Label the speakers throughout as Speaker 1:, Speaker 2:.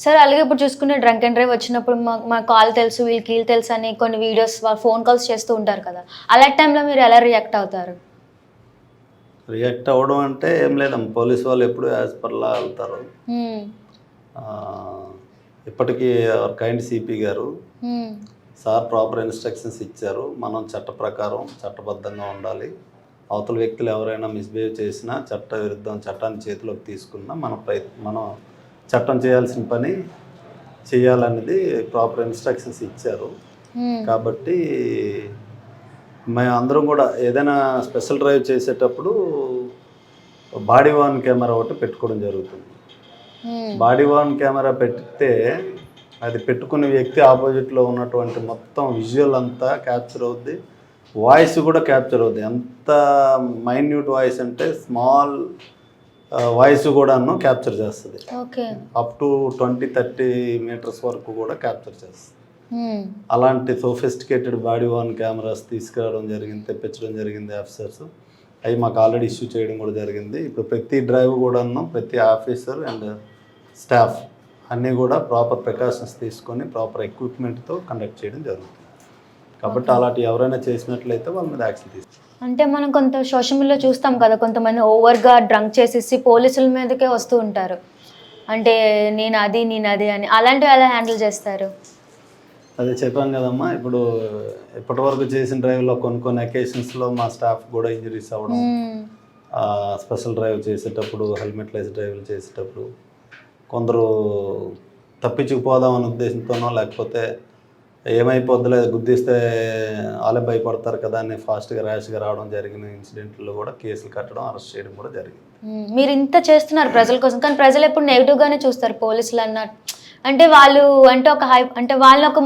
Speaker 1: Sir అలాగే ఇప్పుడు చూసుకునే డ్రంక్ అండ్ డ్రైవ్ వచ్చినప్పుడు మా కాల్ తెలుసు వీళ్ళకి తెలుసు అని కొన్ని వీడియోస్ ఫోన్ కాల్స్ చేస్తూ ఉంటారు కదా, అలాంటి టైంలో మీరు ఎలా రియాక్ట్ అవుతారు?
Speaker 2: రియాక్ట్ అవ్వడం అంటే ఏం లేదమ్మా, పోలీస్ వాళ్ళు ఎప్పుడు యాజ్ పర్లా వెళ్తారు. ఇప్పటికీ అవర్ కైండ్ సిపి గారు సార్ ప్రాపర్ ఇన్స్ట్రక్షన్స్ ఇచ్చారు. మనం చట్ట ప్రకారం చట్టబద్ధంగా ఉండాలి. అవతల వ్యక్తులు ఎవరైనా మిస్బిహేవ్ చేసినా చట్ట విరుద్ధం చట్టాన్ని చేతిలోకి తీసుకున్నా మనం చట్టం చేయాల్సిన పని చేయాలనేది ప్రాపర్ ఇన్స్ట్రక్షన్స్ ఇచ్చారు. కాబట్టి మేము అందరం కూడా ఏదైనా స్పెషల్ డ్రైవ్ చేసేటప్పుడు బాడీ వార్న్ కెమెరా ఒకటి పెట్టుకోవడం జరుగుతుంది. బాడీ వార్న్ కెమెరా పెడితే అది పెట్టుకునే వ్యక్తి ఆపోజిట్లో ఉన్నటువంటి మొత్తం విజువల్ అంతా క్యాప్చర్ అవుద్ది, వాయిస్ కూడా క్యాప్చర్ అవుద్ది. ఎంత మైన్యూట్ వాయిస్ అంటే స్మాల్ వాయిస్ కూడాను క్యాప్చర్ చేస్తుంది. అప్ టు 20-30 మీటర్స్ వరకు కూడా క్యాప్చర్ చేస్తుంది. అలాంటి సోఫిస్టికేటెడ్ బాడీ వార్న్ కెమెరాస్ తీసుకురావడం జరిగింది, తెప్పించడం జరిగింది ఆఫీసర్స్. అవి మాకు ఆల్రెడీ ఇష్యూ చేయడం కూడా జరిగింది. ఇప్పుడు ప్రతి డ్రైవ్ కూడాను ప్రతి ఆఫీసర్ అండ్ స్టాఫ్ అన్నీ కూడా ప్రాపర్ ప్రికాషన్స్ తీసుకొని ప్రాపర్ ఎక్విప్మెంట్తో కండక్ట్ చేయడం జరుగుతుంది. కాబట్టి అలాంటి ఎవరైనా చేసినట్లయితే వాళ్ళ మీద యాక్షన్ తీసుకుంటాం.
Speaker 1: అంటే మనం కొంత సోషల్ మీడియాలో చూస్తాం కదా, కొంతమంది ఓవర్గా డ్రంక్ చేసేసి పోలీసుల మీదకే వస్తూ ఉంటారు. అంటే నేను అది అని, అలాంటివి ఎలా హ్యాండిల్ చేస్తారు?
Speaker 2: అదే చెప్పాను కదమ్మా, ఇప్పుడు ఇప్పటివరకు చేసిన డ్రైవ్లో కొన్ని అకేషన్స్లో మా స్టాఫ్ కూడా ఇంజరీస్ అవ్వడం, స్పెషల్ డ్రైవ్ చేసేటప్పుడు హెల్మెట్ లెస్ డ్రైవ్లు చేసేటప్పుడు కొందరు తప్పించుకుపోదాం అనే ఉద్దేశంతోనో లేకపోతే ఏమైపోద్దులే గుద్దిస్తే వాళ్ళే భయపడతారు కదా అని ఫాస్ట్గా ర్యాష్గా రావడం జరిగిన ఇన్సిడెంట్లో కూడా కేసులు కట్టడం, అరెస్ట్ చేయడం కూడా జరిగింది.
Speaker 1: మీరు ఇంత చేస్తున్నారు ప్రజల కోసం, కానీ ప్రజలు ఎప్పుడు నెగిటివ్గానే చూస్తారు పోలీసులు అన్నట్టు. అంటే వాళ్ళు అంటే అంటే వాళ్ళని ఒక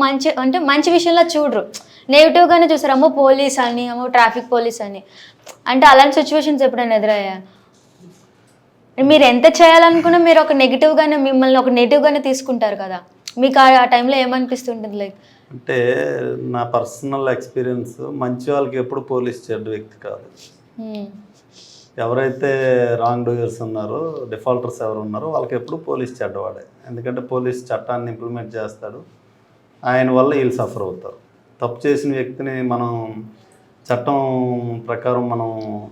Speaker 1: మంచి విషయంలో చూడరు, నెగిటివ్గానే చూస్తారు. అమ్మో పోలీస్ అని, అమ్మో ట్రాఫిక్ పోలీస్ అని. అంటే అలాంటి సిచ్యువేషన్స్ ఎప్పుడైనా ఎదురయ్యా? మీరు ఎంత చేయాలనుకున్నా మీరు ఒక నెగిటివ్గానే మిమ్మల్ని ఒక నెగిటివ్గానే తీసుకుంటారు కదా, మీకు ఆ టైంలో ఏమనిపిస్తుంటుంది? లైక్
Speaker 2: అంటే నా పర్సనల్ ఎక్స్పీరియన్స్, మంచి వాళ్ళకి ఎప్పుడు పోలీస్ చెడ్డ వ్యక్తి కాదు. ఎవరైతే రాంగ్ డూయర్స్ ఉన్నారో, డిఫాల్టర్స్ ఎవరు ఉన్నారో వాళ్ళకి ఎప్పుడు పోలీస్ చెడ్డవాడే. ఎందుకంటే పోలీస్ చట్టాన్ని ఇంప్లిమెంట్ చేస్తాడు, ఆయన వల్ల వీళ్ళు సఫర్ అవుతారు. తప్పు చేసిన వ్యక్తిని మనం చట్టం ప్రకారం మనం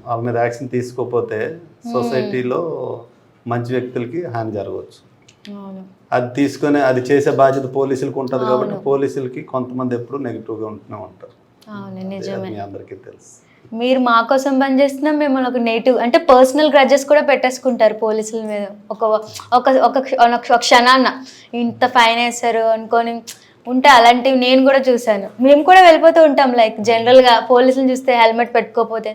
Speaker 2: వాళ్ళ మీద యాక్షన్ తీసుకోకపోతే సొసైటీలో మంచి వ్యక్తులకి హాని జరగవచ్చు. అది తీసుకొని అది చేసే బాధ్యత పోలీసులకు ఉంటుంది. కాబట్టి పోలీసులకి కొంతమంది ఎప్పుడు నెగిటివ్గా ఉంటూనే ఉంటారు. మీ అందరికీ తెలుసు.
Speaker 1: మీరు మా కోసం పనిచేస్తున్నా మిమ్మల్ని ఒక నెగిటివ్ అంటే పర్సనల్ గ్రడ్జెస్ కూడా పెట్టేసుకుంటారు పోలీసుల మీద. ఒక క్షణాన్న ఇంత ఫైన్ వేస్తారు అనుకొని ఉంటే అలాంటివి నేను కూడా చూసాను. మేము కూడా వెళ్ళిపోతూ ఉంటాం, లైక్ జనరల్గా పోలీసులు చూస్తే హెల్మెట్ పెట్టుకోకపోతే.